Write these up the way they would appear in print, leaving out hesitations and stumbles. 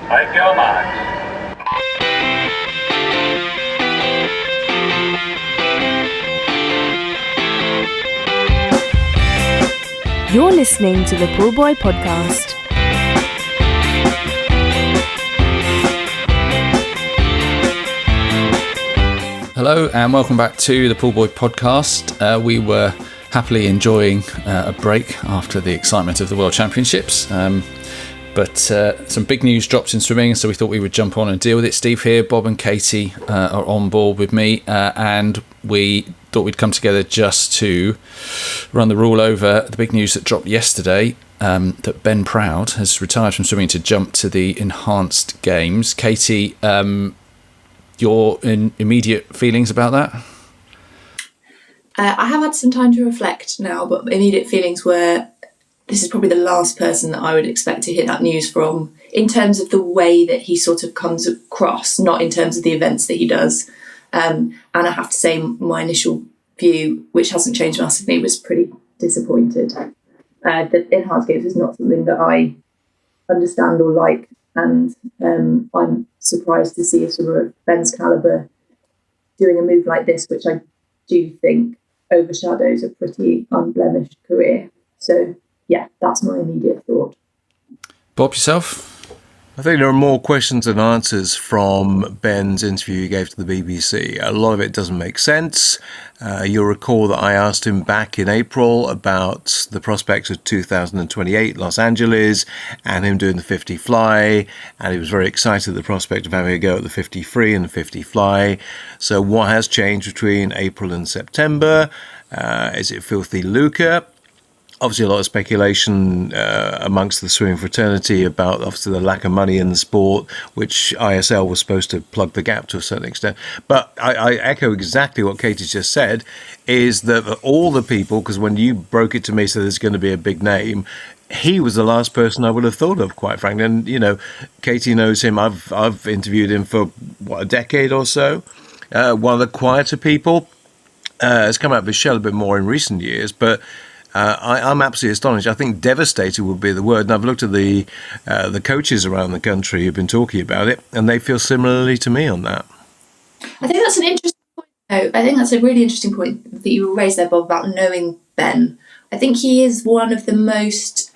Make your marks. You're listening to the Pool Boy Podcast. Hello and welcome back to the Pool Boy Podcast. We were happily enjoying a break after the excitement of the World Championships. But some big news dropped in swimming, so we thought we would jump on and deal with it. Steve here, Bob and Katie are on board with me, and we thought we'd come together just to run the rule over the big news that dropped yesterday, that Ben Proud has retired from swimming to jump to the enhanced games. Katie, your immediate feelings about that? I have had some time to reflect now, but immediate feelings were this is probably the last person that I would expect to hear that news from, in terms of the way that he sort of comes across, not in terms of the events that he does. And I have to say my initial view, which hasn't changed massively, was pretty disappointed. The enhanced games is not something that I understand or like, and I'm surprised to see a swimmer of Ben's calibre doing a move like this, which I do think overshadows a pretty unblemished career. So yeah, that's my immediate thought. Bob, yourself? I think there are more questions than answers from Ben's interview he gave to the BBC. A lot of it doesn't make sense. You'll recall that I asked him back in April about the prospects of 2028 Los Angeles and him doing the 50 fly, and he was very excited at the prospect of having a go at the 50 free and the 50 fly. So what has changed between April and September? Is it filthy lucre? Obviously, a lot of speculation amongst the swimming fraternity about obviously the lack of money in the sport, which ISL was supposed to plug the gap to a certain extent. But I echo exactly what Katie just said, is that all the people, because when you broke it to me, so there's going to be a big name, he was the last person I would have thought of, quite frankly. And, you know, Katie knows him. I've interviewed him for, a decade or so. One of the quieter people. Has come out of his shell a bit more in recent years, but I'm absolutely astonished. I think devastated would be the word. And I've looked at the coaches around the country who've been talking about it, and they feel similarly to me on that. I think that's an interesting point, though. I think that's a really interesting point that you raised there, Bob, about knowing Ben. I think he is one of the most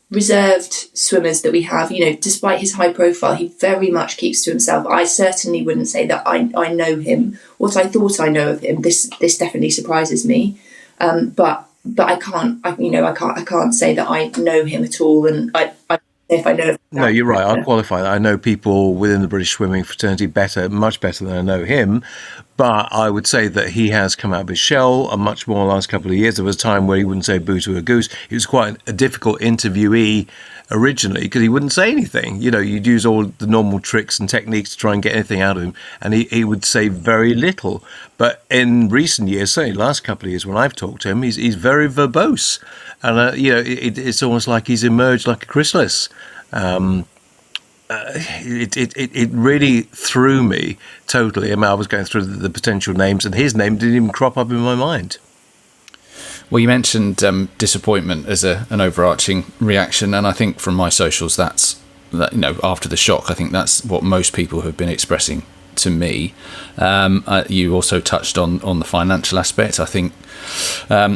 reserved swimmers that we have. You know, despite his high profile, he very much keeps to himself. I certainly wouldn't say that I know him. What I thought I know of him, this definitely surprises me. But I can't say that I know him at all, and if I know. No, you're right. I'll qualify that. I know people within the British swimming fraternity much better than I know him. But I would say that he has come out of his shell a much more the last couple of years. There was a time where he wouldn't say boo to a goose. He was quite a difficult interviewee originally because he wouldn't say anything. You know, you'd use all the normal tricks and techniques to try and get anything out of him, and he would say very little. But in recent years, certainly the last couple of years when I've talked to him, he's very verbose. And, it's almost like he's emerged like a chrysalis. It really threw me totally. I mean, I was going through the potential names, and his name didn't even crop up in my mind. Well, you mentioned disappointment as an overarching reaction, and I think from my socials, that after the shock, I think that's what most people have been expressing to me. You also touched on the financial aspect. I think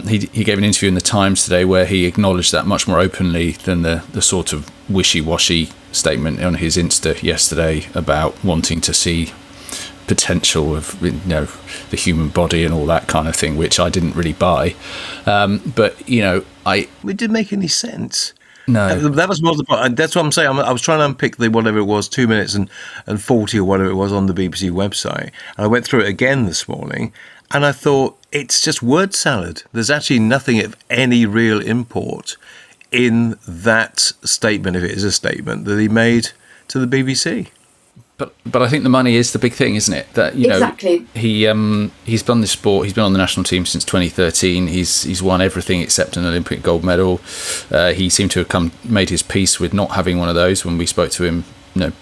he gave an interview in the Times today where he acknowledged that much more openly than the sort of wishy-washy statement on his Insta yesterday about wanting to see potential of the human body and all that kind of thing, which I didn't really buy. But it didn't make any sense. No, that was more the point. That's what I'm saying. I was trying to unpick the whatever it was, 2 minutes and 40 or whatever it was on the BBC website. And I went through it again this morning, and I thought it's just word salad. There's actually nothing of any real import in that statement, if it is a statement that he made to the BBC. But I think the money is the big thing, isn't it? That exactly. He's done this sport. He's been on the national team since 2013. He's won everything except an Olympic gold medal. He seemed to have made his peace with not having one of those when we spoke to him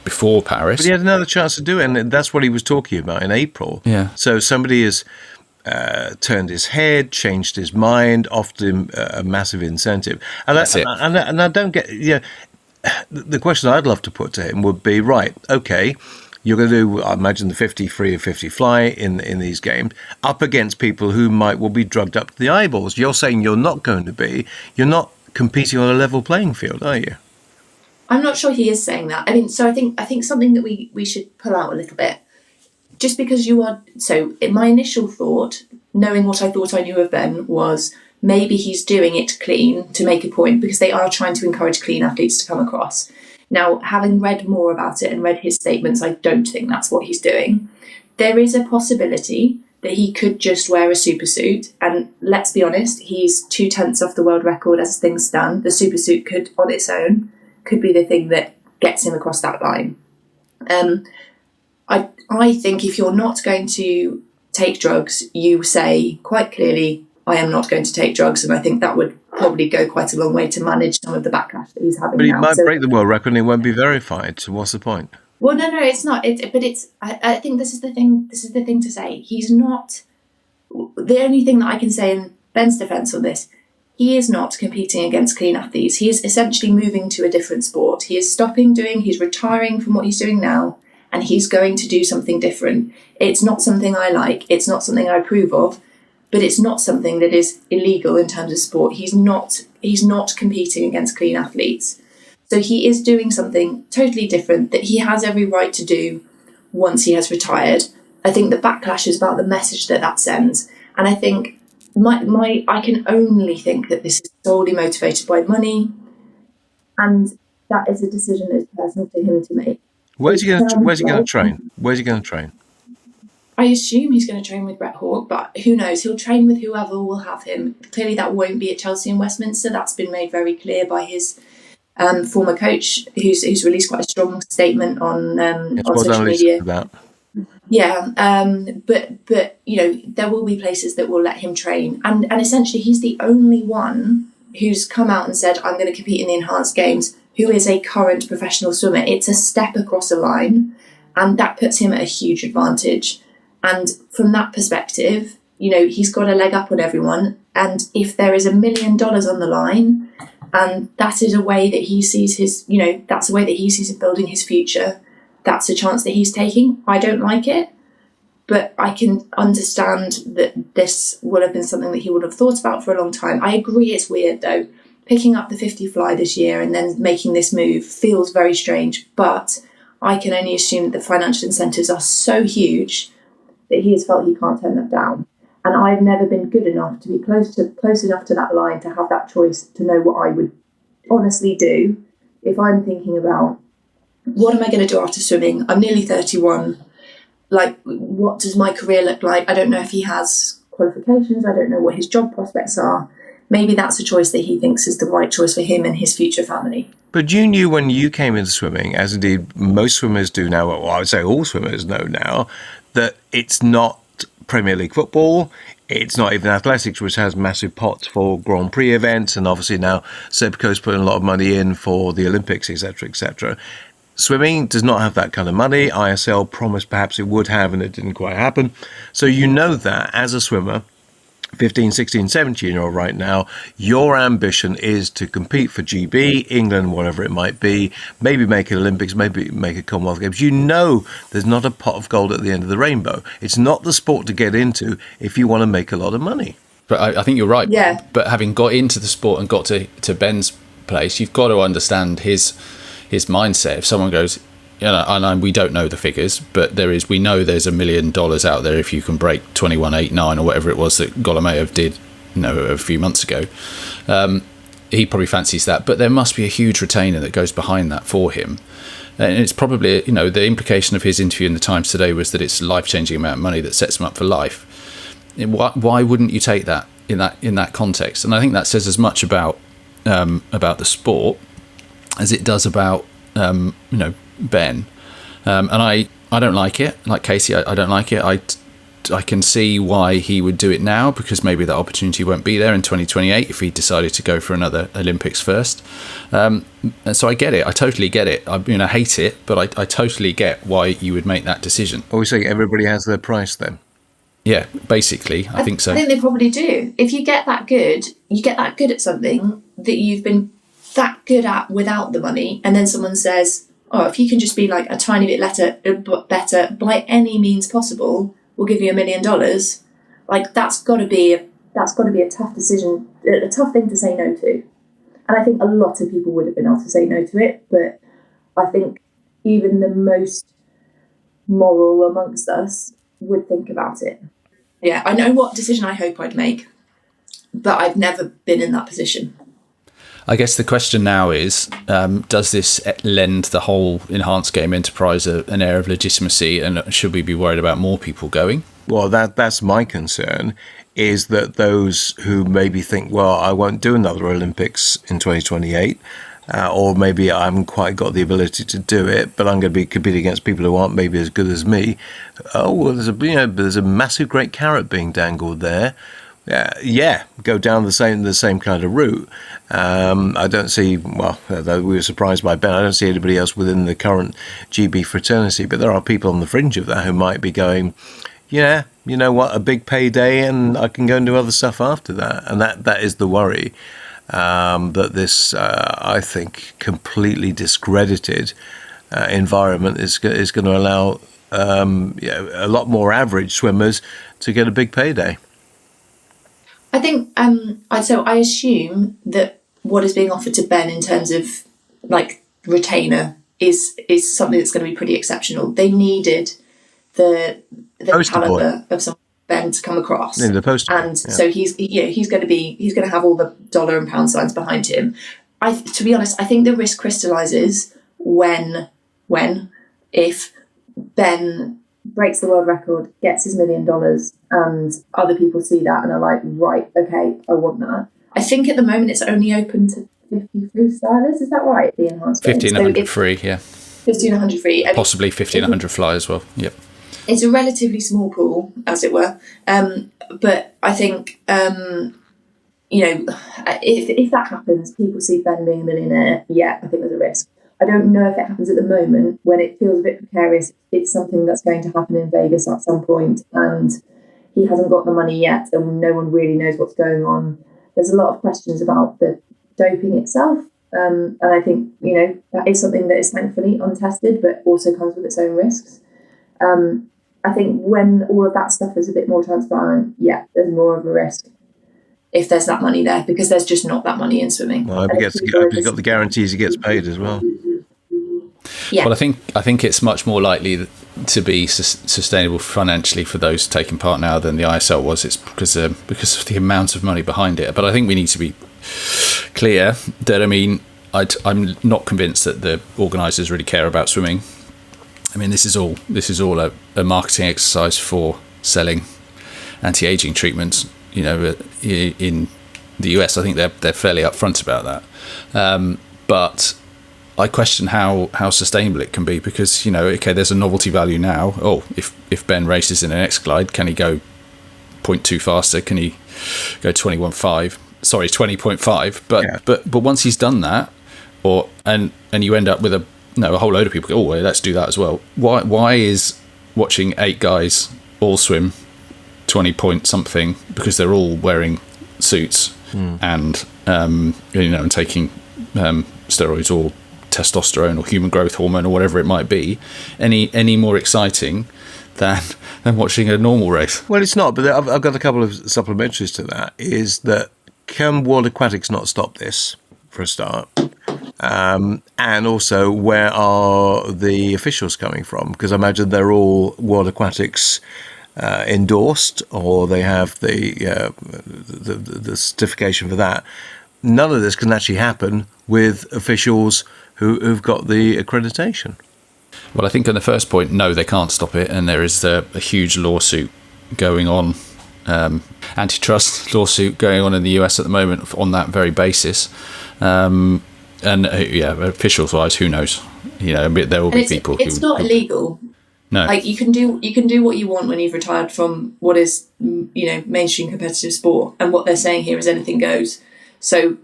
before Paris. But he had another chance to do it, and that's what he was talking about in April. Yeah. So somebody has turned his head, changed his mind, offered him a massive incentive, and I don't get. the question I'd love to put to him would be, right, okay, you're going to do, I imagine, the 50 free or 50 fly in these games up against people who might well be drugged up to the eyeballs. You're saying you're not going to be. You're not competing on a level playing field, are you? I'm not sure he is saying that. I mean, so I think something that we should pull out a little bit. Just because you are... So my initial thought, knowing what I thought I knew of Ben, was maybe he's doing it clean to make a point, because they are trying to encourage clean athletes to come across. Now, having read more about it and read his statements, I don't think that's what he's doing. There is a possibility that he could just wear a super suit. And let's be honest, he's 2/10 off the world record as things stand. The super suit could, on its own, could be the thing that gets him across that line. I think if you're not going to take drugs, you say quite clearly, I am not going to take drugs. And I think that would probably go quite a long way to manage some of the backlash that he's having. But he now. might break the world record and it won't be verified. So what's the point? Well, no, it's not. I think this is the thing. This is the thing to say. He's not. The only thing that I can say in Ben's defence on this, he is not competing against clean athletes. He is essentially moving to a different sport. He is he's retiring from what he's doing now, and he's going to do something different. It's not something I like. It's not something I approve of, but it's not something that is illegal in terms of sport. He's not competing against clean athletes. So he is doing something totally different that he has every right to do once he has retired. I think the backlash is about the message that sends. And I think I can only think that this is solely motivated by money. And that is a decision that is personal to him to make. Where's he going to train? Where's he going to train? I assume he's going to train with Brett Hawke, but who knows? He'll train with whoever will have him. Clearly that won't be at Chelsea and Westminster. That's been made very clear by his former coach, who's released quite a strong statement on social media. Yeah, but you know, there will be places that will let him train, and essentially he's the only one who's come out and said, I'm going to compete in the enhanced games, who is a current professional swimmer. It's a step across a line, and that puts him at a huge advantage. And from that perspective, you know, he's got a leg up on everyone. And if there is $1 million on the line, and that is a way that he sees that's a way that he sees him building his future, that's a chance that he's taking. I don't like it, but I can understand that this would have been something that he would have thought about for a long time. I agree it's weird though. Picking up the 50 fly this year and then making this move feels very strange, but I can only assume that the financial incentives are so huge that he has felt he can't turn that down. And I've never been good enough to be close enough to that line to have that choice, to know what I would honestly do if I'm thinking about, what am I going to do after swimming? I'm nearly 31. Like, what does my career look like? I don't know if he has qualifications. I don't know what his job prospects are. Maybe that's a choice that he thinks is the right choice for him and his future family. But you knew when you came into swimming, as indeed most swimmers do now, or I would say all swimmers know now, that it's not Premier League football. It's not even athletics, which has massive pots for Grand Prix events. And obviously now Sebco's putting a lot of money in for the Olympics, etc., etc. Swimming does not have that kind of money. ISL promised perhaps it would have, and it didn't quite happen. So you know that as a swimmer, 15, 16, 17-year-old right now, your ambition is to compete for GB, England, whatever it might be, maybe make an Olympics, maybe make a Commonwealth Games. You know there's not a pot of gold at the end of the rainbow. It's not the sport to get into if you want to make a lot of money. But I think you're right. Yeah. But having got into the sport and got to Ben's place, you've got to understand his mindset. If someone goes, you know, and we don't know the figures, but we know there's $1 million out there if you can break 21.89 or whatever it was that Golomeyev did, you know, a few months ago. He probably fancies that, but there must be a huge retainer that goes behind that for him. And it's probably, you know, the implication of his interview in the Times today was that it's a life-changing amount of money that sets him up for life. Why wouldn't you take that in that context? And I think that says as much about the sport as it does about Ben. And I don't like it. Like Casey, I don't like it. I can see why he would do it now, because maybe that opportunity won't be there in 2028 if he decided to go for another Olympics first. And so I get it. I totally get it. I hate it, but I totally get why you would make that decision. Are we saying everybody has their price then? Yeah, basically, I think so. I think they probably do. If you get that good at something that you've been that good at without the money, and then someone says, oh, if you can just be like a tiny bit better by any means possible, we'll give you $1 million. Like, that's got to be a tough decision, a tough thing to say no to. And I think a lot of people would have been able to say no to it, but I think even the most moral amongst us would think about it. Yeah, I know what decision I hope I'd make, but I've never been in that position. I guess the question now is, does this lend the whole enhanced game enterprise an air of legitimacy, and should we be worried about more people going? Well, that's my concern, is that those who maybe think, well, I won't do another Olympics in 2028, or maybe I haven't quite got the ability to do it, but I'm going to be competing against people who aren't maybe as good as me. Oh, well, there's a massive, great carrot being dangled there. Go down the same kind of route. I don't see, well, we were surprised by Ben, I don't see anybody else within the current GB fraternity, but there are people on the fringe of that who might be going, yeah, you know what, a big payday and I can go and do other stuff after that. And that is the worry, that this, I think, completely discredited environment is going to allow a lot more average swimmers to get a big payday. I think, so I assume that what is being offered to Ben in terms of like retainer is something that's going to be pretty exceptional. They needed the caliber of someone Ben to come across, the poster. And so he's going to have all the dollar and pound signs behind him. To be honest, I think the risk crystallizes if Ben breaks the world record, gets his $1 million, and other people see that and are like, right, okay, I want that. I think at the moment it's only open to 50 freestylers. Is that right? The enhanced 1,500 free, yeah. 1,500 free. Possibly 1,500 fly as well. Yep. It's a relatively small pool, as it were. But I think, if that happens, people see Ben being a millionaire. Yeah, I think there's a risk. I don't know if it happens at the moment when it feels a bit precarious. It's something that's going to happen in Vegas at some point, and he hasn't got the money yet, and no one really knows what's going on. There's a lot of questions about the doping itself, and I think that is something that is thankfully untested, but also comes with its own risks. I think when all of that stuff is a bit more transparent, there's more of a risk if there's that money there, because there's just not that money in swimming. Well, he's got the guarantees he gets paid as well. Yeah. Well, I think it's much more likely to be sustainable financially for those taking part now than the ISL was. It's because of the amount of money behind it. But I think we need to be clear that, I'm not convinced that the organisers really care about swimming. I mean, this is all a marketing exercise for selling anti-aging treatments. In the US, I think they're fairly upfront about that. But I question how sustainable it can be, because there's a novelty value now. Oh, if Ben races in an X Glide, can he go 0.2 faster? Can he go 20.5? Sorry, 20.5. But once he's done that, and you end up with a whole load of people go, oh, well, let's do that as well. Why is watching 8 guys all swim 20 point something, because they're all wearing suits and and taking steroids or testosterone or human growth hormone or whatever it might be, any more exciting than watching a normal race? Well, it's not, but I've got a couple of supplementaries to that. Is that, can World Aquatics not stop this, for a start? And also, where are the officials coming from? Because I imagine they're all World Aquatics endorsed, or they have the certification for that. None of this can actually happen with officials who've got the accreditation. Well, I think on the first point, no, they can't stop it, and there is a huge lawsuit going on, antitrust lawsuit going on in the US at the moment on that very basis. And officials-wise, who knows? There will be people. It's not illegal. No, like you can do what you want when you've retired from what is mainstream competitive sport, and what they're saying here is anything goes. So,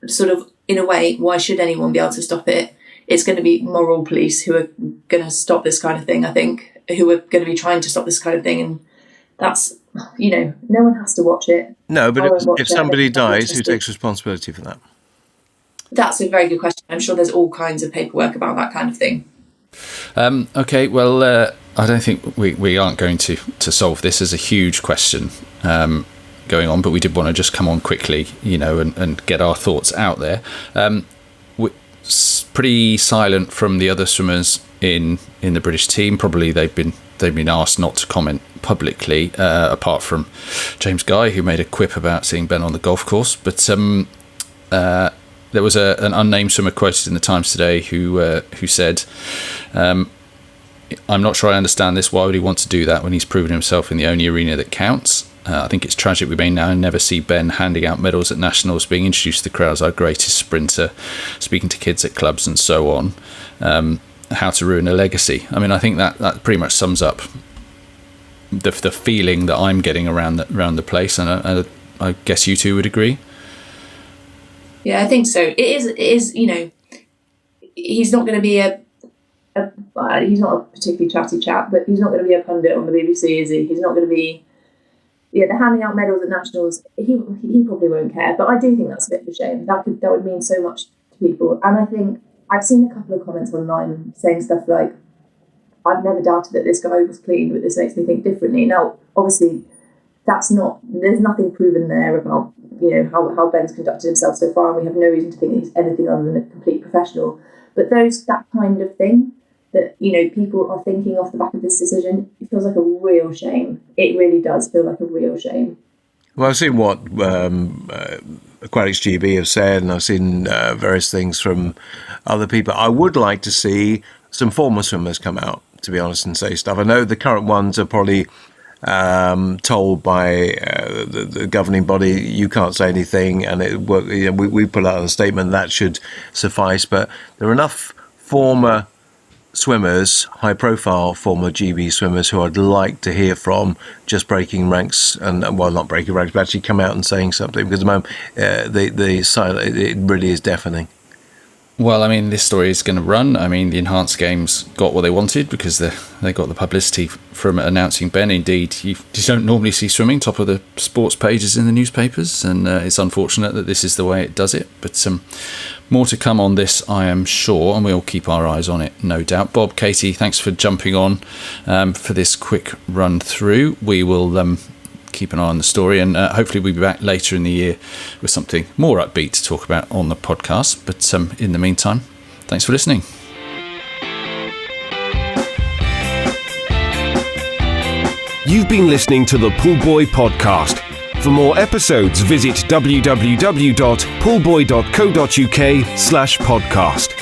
sort of in a way, why should anyone be able to stop it? It's going to be moral police who are going to stop this kind of thing. I think, who are going to be trying to stop this kind of thing, and that's no one has to watch it. No, but if somebody dies, who takes responsibility for that? That's a very good question. I'm sure there's all kinds of paperwork about that kind of thing. Okay, well, I don't think we aren't going to solve this as a huge question going on, but we did want to just come on quickly, and get our thoughts out there. Pretty silent from the other swimmers in the British team. Probably they've been asked not to comment publicly, apart from James Guy, who made a quip about seeing Ben on the golf course. But there was an unnamed swimmer quoted in the Times today who said, "I'm not sure I understand this. Why would he want to do that when he's proven himself in the only arena that counts? I think it's tragic we may now never see Ben handing out medals at nationals, being introduced to the crowd as our greatest sprinter, speaking to kids at clubs and so on. How to ruin a legacy." I mean, I think that pretty much sums up the feeling that I'm getting around the place, and I guess you two would agree. Yeah, I think so. It is. He's not going to be he's not a particularly chatty chap, but he's not going to be a pundit on the BBC, is he? He's not going to be. Yeah, the handing out medals at nationals, he probably won't care. But I do think that's a bit of a shame. That would mean so much to people. And I think I've seen a couple of comments online saying stuff like, "I've never doubted that this guy was clean, but this makes me think differently." Now, obviously, there's nothing proven there about how Ben's conducted himself so far, and we have no reason to think that he's anything other than a complete professional. But that kind of thing that people are thinking off the back of this decision, it feels like a real shame. It really does feel like a real shame. Well, I've seen what Aquatics GB have said, and I've seen various things from other people. I would like to see some former swimmers come out, to be honest, and say stuff. I know the current ones are probably told by the governing body, you can't say anything, and we put out a statement that should suffice. But there are enough former swimmers, high-profile former GB swimmers, who I'd like to hear from, just breaking ranks, and well, not breaking ranks, but actually come out and saying something, because at the moment the silence, it really is deafening. Well, I mean, this story is going to run. I mean, the Enhanced Games got what they wanted because they got the publicity from announcing Ben. Indeed, you don't normally see swimming top of the sports pages in the newspapers, and it's unfortunate that this is the way it does it. But more to come on this, I am sure, and we'll keep our eyes on it, no doubt. Bob, Katie, thanks for jumping on for this quick run through. We will keep an eye on the story, and hopefully we'll be back later in the year with something more upbeat to talk about on the podcast. But in the meantime, thanks for listening. You've been listening to the Pool Boy Podcast. For more episodes, visit www.poolboy.co.uk/podcast.